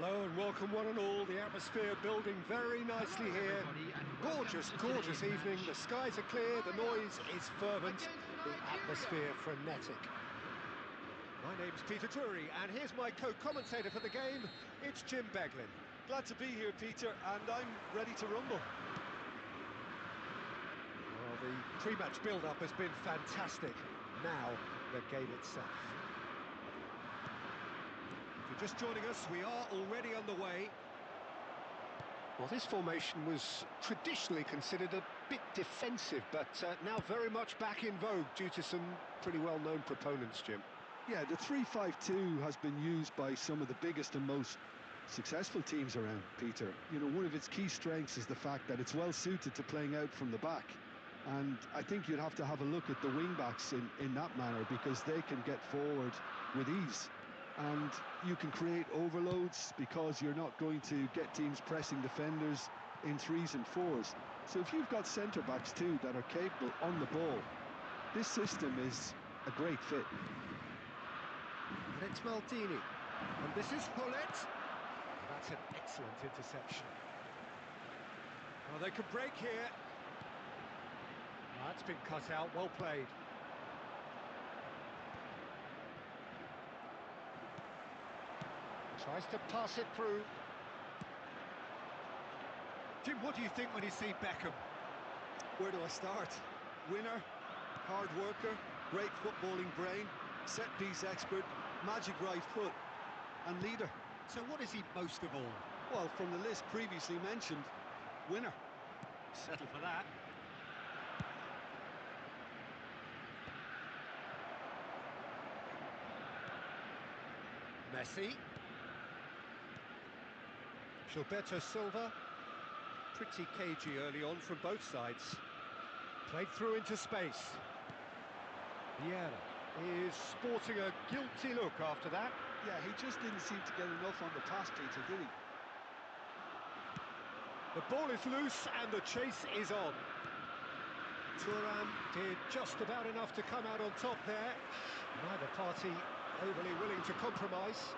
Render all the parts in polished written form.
Hello and welcome one and all. The atmosphere building very nicely here. Gorgeous, gorgeous evening. The skies are clear, the noise is fervent, the atmosphere frenetic. My name's Peter Drury and here's my co-commentator for the game. It's Jim Beglin. Glad to be here, Peter, and I'm ready to rumble. Well, the pre-match build-up has been fantastic. Now, the game itself. If you're just joining us, we are already underway. Well, this formation was traditionally considered a bit defensive, but now very much back in vogue due to some pretty well-known proponents, Jim. Yeah, the 3-5-2 has been used by some of the biggest and most successful teams around, Peter. You know, one of its key strengths is the fact that it's well suited to playing out from the back. And I think you'd have to have a look at the wing-backs in that manner, because they can get forward with ease. And you can create overloads because you're not going to get teams pressing defenders in 3s and 4s. So if you've got centre-backs too that are capable on the ball, this system is a great fit. And it's Maldini. And this is Hullet. That's an excellent interception. Well, they could break here. That's been cut out, well played. Tries to pass it through. Jim, what do you think when you see Beckham? Where do I start? Winner, hard worker, great footballing brain, set-piece expert, magic right foot, and leader. So what is he most of all? Well, from the list previously mentioned, winner. Settle for that. Messi. Gilberto Silva. Pretty cagey early on from both sides. Played through into space. Vieira is sporting a guilty look after that. Yeah, he just didn't seem to get enough on the pass, Peter, did he? The ball is loose and the chase is on. Thuram did just about enough to come out on top there. Neither party overly willing to compromise.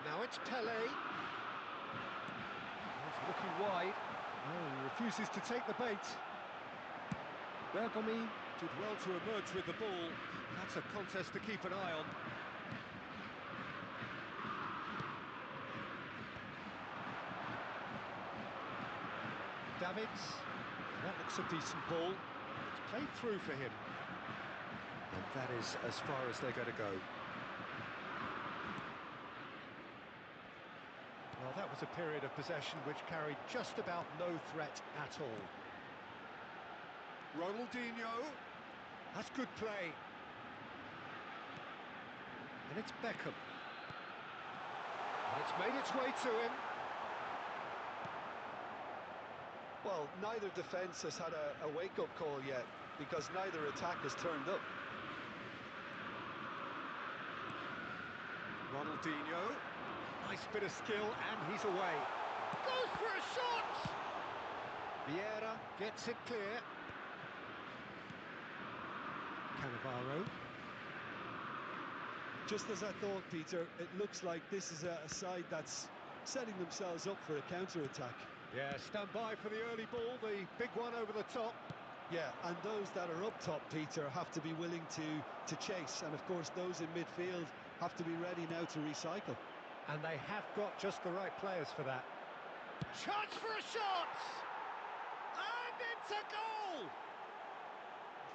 Now it's Pelé. He's looking wide. Oh, he refuses to take the bait. Bergomi did well to emerge with the ball. That's a contest to keep an eye on. Davids. That looks a decent ball. It's played through for him. And that is as far as they're going to go. Well, that was a period of possession which carried just about no threat at all. Ronaldinho. That's good play. And it's Beckham. And it's made its way to him. Well, neither defence has had a wake-up call yet, because neither attack has turned up. Ronaldinho. Nice bit of skill, and he's away. Goes for a shot! Vieira gets it clear. Cannavaro. Just as I thought, Peter, it looks like this is a side that's setting themselves up for a counter-attack. Yeah, stand by for the early ball, the big one over the top. Yeah, and those that are up top, Peter, have to be willing to chase. And, of course, those in midfield have to be ready now to recycle. And they have got just the right players for that. Chance for a shot! And it's a goal!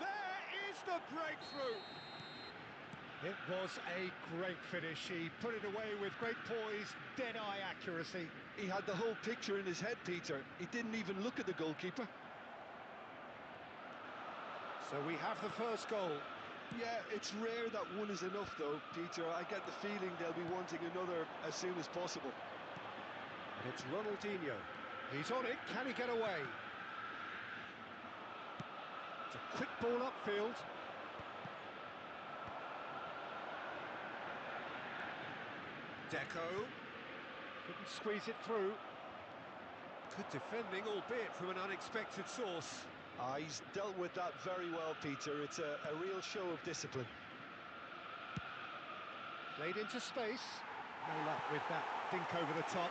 There is the breakthrough! It was a great finish. He put it away with great poise, dead-eye accuracy. He had the whole picture in his head, Peter. He didn't even look at the goalkeeper. So we have the first goal. Yeah, it's rare that one is enough, though, Peter. I get the feeling they'll be wanting another as soon as possible. And it's Ronaldinho. He's on it. Can he get away? It's a quick ball upfield. Deco. Couldn't squeeze it through. Good defending, albeit from an unexpected source. He's dealt with that very well, Peter. It's a real show of discipline. Played into space. No luck with that dink over the top.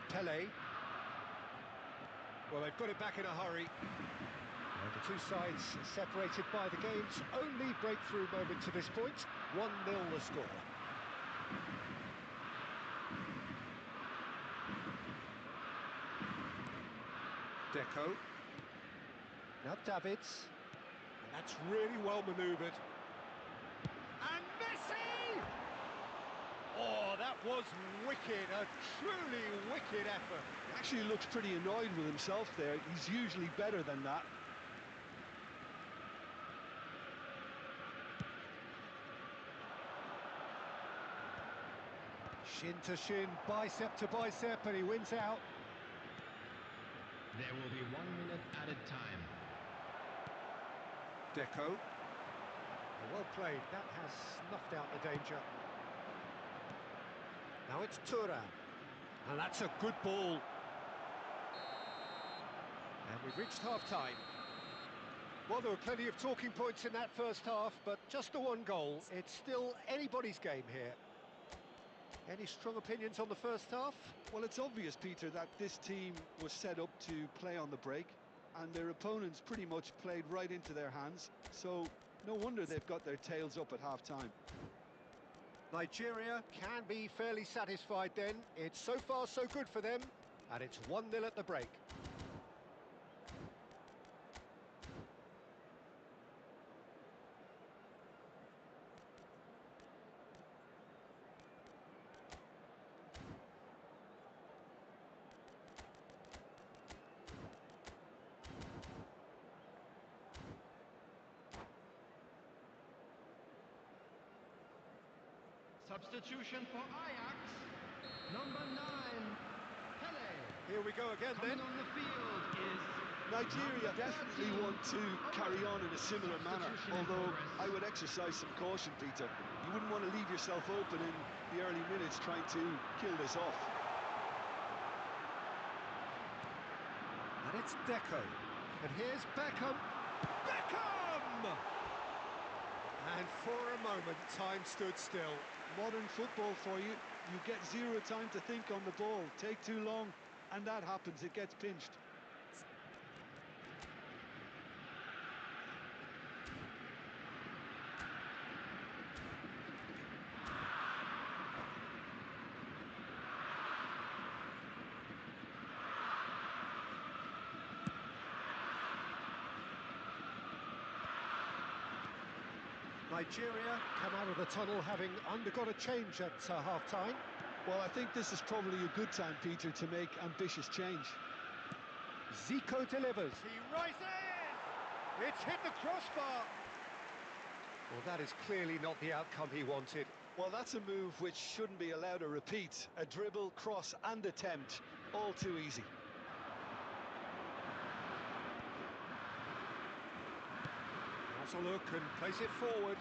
Pele. Well, they've got it back in a hurry. And the two sides separated by the game's only breakthrough moment to this point. 1-0 the score. Deco. Now Davids. And that's really well manoeuvred. And Messi! Oh, that was wicked, a truly wicked effort. He actually looks pretty annoyed with himself there. He's usually better than that. Shin to shin, bicep to bicep, and he wins out. There will be 1 minute added time. Deco. Well played, that has snuffed out the danger. Now it's Thuram, and that's a good ball. And we've reached half-time. Well, there were plenty of talking points in that first half, but just the one goal. It's still anybody's game here. Any strong opinions on the first half? Well, it's obvious, Peter, that this team was set up to play on the break, and their opponents pretty much played right into their hands, so no wonder they've got their tails up at half-time. Nigeria can be fairly satisfied then. It's so far so good for them, and it's 1-0 at the break. Substitution for Ajax, number 9, Pele. Here we go again Coming then. on the field is Nigeria definitely want to carry on in a similar manner, although I would exercise some caution, Peter. You wouldn't want to leave yourself open in the early minutes trying to kill this off. And it's Deco. And here's Beckham. Beckham! And for a moment, time stood still. Modern football for you. You get zero time to think on the ball. Take too long, and that happens. It gets pinched. Nigeria come out of the tunnel having undergone a change at half-time. Well, I think this is probably a good time, Peter, to make ambitious change. Zico delivers. He rises! It's hit the crossbar! Well, that is clearly not the outcome he wanted. Well, that's a move which shouldn't be allowed to repeat. A dribble, cross and attempt, all too easy. Has a look and plays it forward.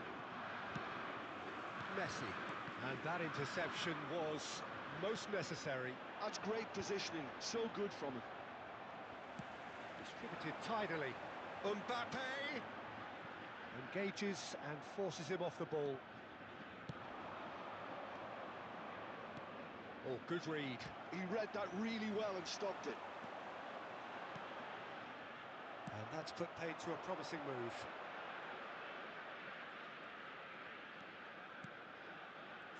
Messi. And that interception was most necessary. That's great positioning, so good from him. Distributed tidily. Mbappe engages and forces him off the ball. Oh, good read. He read that really well and stopped it. And that's put paid to a promising move.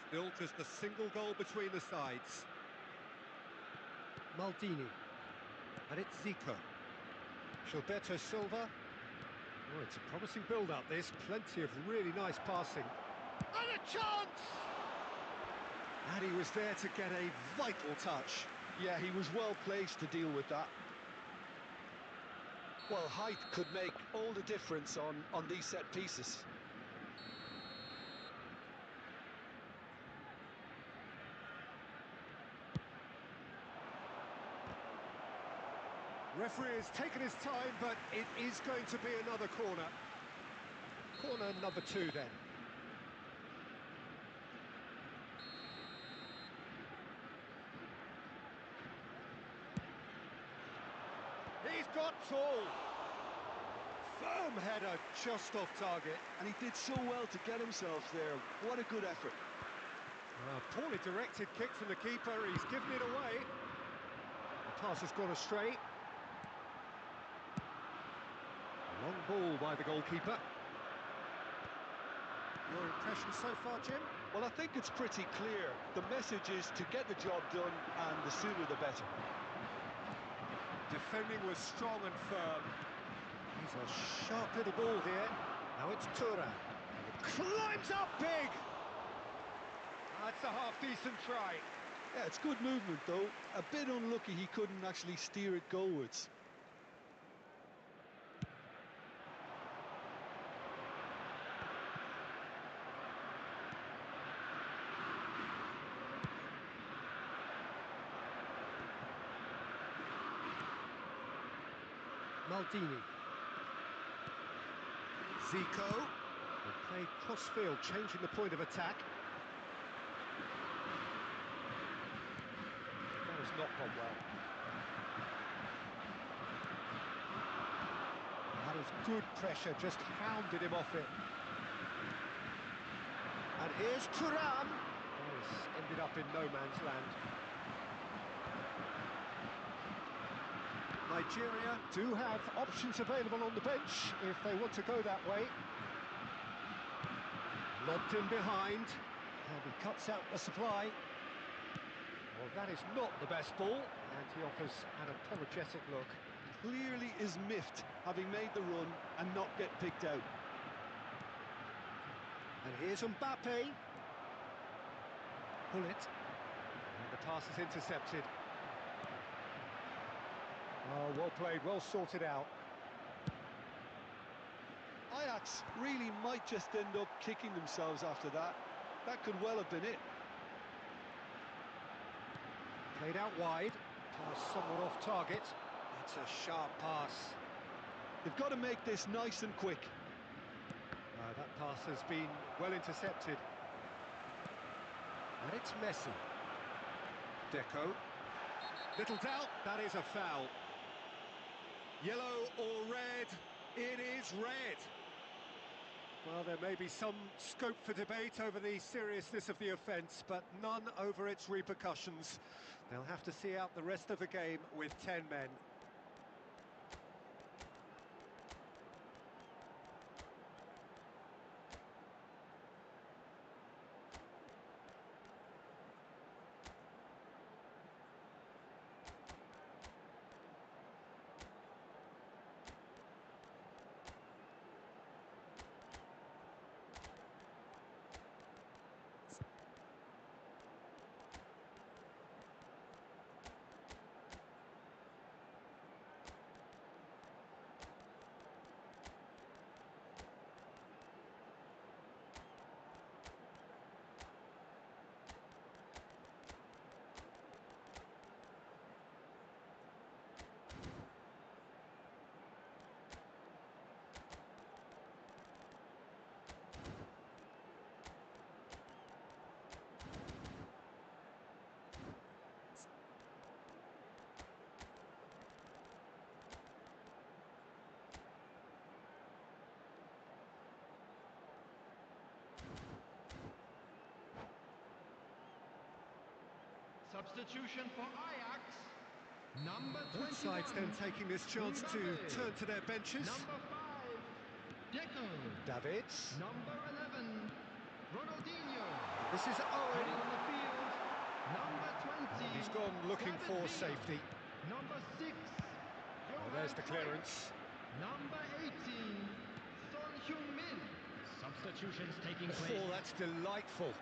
Still just a single goal between the sides. Maldini. And it's Zico. Gilberto Silva. Oh, it's a promising build-up, this. Plenty of really nice passing. And a chance! And he was there to get a vital touch. Yeah, he was well placed to deal with that. Well, height could make all the difference on these set pieces. Referee has taken his time, but it is going to be another corner. Corner number 2 then. He's got tall. Firm header, just off target. And he did so well to get himself there. What a good effort. A poorly directed kick from the keeper, he's given it away. The pass has gone astray. A long ball by the goalkeeper. Your impression so far, Jim? Well, I think it's pretty clear. The message is to get the job done, and the sooner the better. Defending was strong and firm. He's a sharp little ball here. Now it's Thuram. It climbs up big! That's a half-decent try. Yeah, it's good movement, though. A bit unlucky he couldn't actually steer it goalwards. Maldini. Zico. They play cross-field, changing the point of attack. That has not gone well. That is good pressure, just hounded him off it. And here's Thuram. That has ended up in no man's land. Nigeria do have options available on the bench if they want to go that way. Lobbed in behind, and he cuts out the supply. Well, that is not the best ball, and he offers an apologetic look. Clearly is miffed, having made the run and not get picked out. And here's Mbappe. Pull it. And the pass is intercepted. Oh, well played, well sorted out. Ajax really might just end up kicking themselves after that. That could well have been it. Played out wide. Pass somewhat off target. It's a sharp pass. They've got to make this nice and quick. That pass has been well intercepted. And it's Messi. Deco. Little doubt, that is a foul. Yellow or red? It is red. Well, there may be some scope for debate over the seriousness of the offence, but none over its repercussions. They'll have to see out the rest of the game with 10 men. Substitution for Ajax. Number 21. Both sides then taking this chance to turn to their benches. Number 5, Deco. Davids. Number 11, Ronaldinho. This is Owen. Heading on the field, number 20. He's gone looking David for Villa. safety. Number 6, Oh, there's the clearance. Number 18, Son Heung-min. Substitutions taking place. Oh, that's delightful.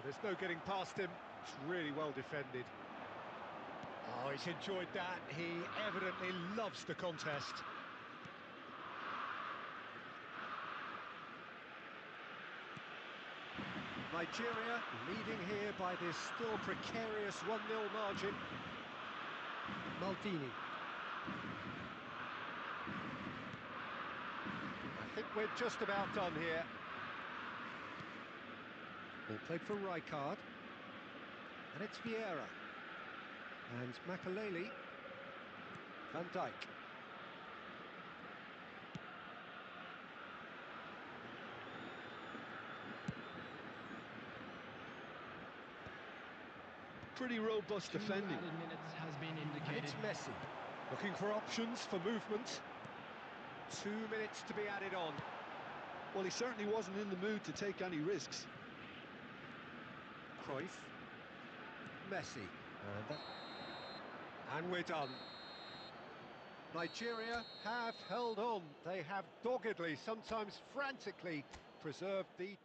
There's no getting past him. It's really well defended. Oh, he's enjoyed that. He evidently loves the contest. Nigeria leading here by this still precarious 1-0 margin. Maldini. I think we're just about done here. Ball played for Rijkaard. And it's Vieira. And Makelele. Van Dijk. pretty robust Two defending. added minutes has been And indicated. it's Messi, looking for options for movement. 2 minutes to be added on. Well, he certainly wasn't in the mood to take any risks. Cruyff. Messi. And we're done. Nigeria have held on. They have doggedly, sometimes frantically, preserved the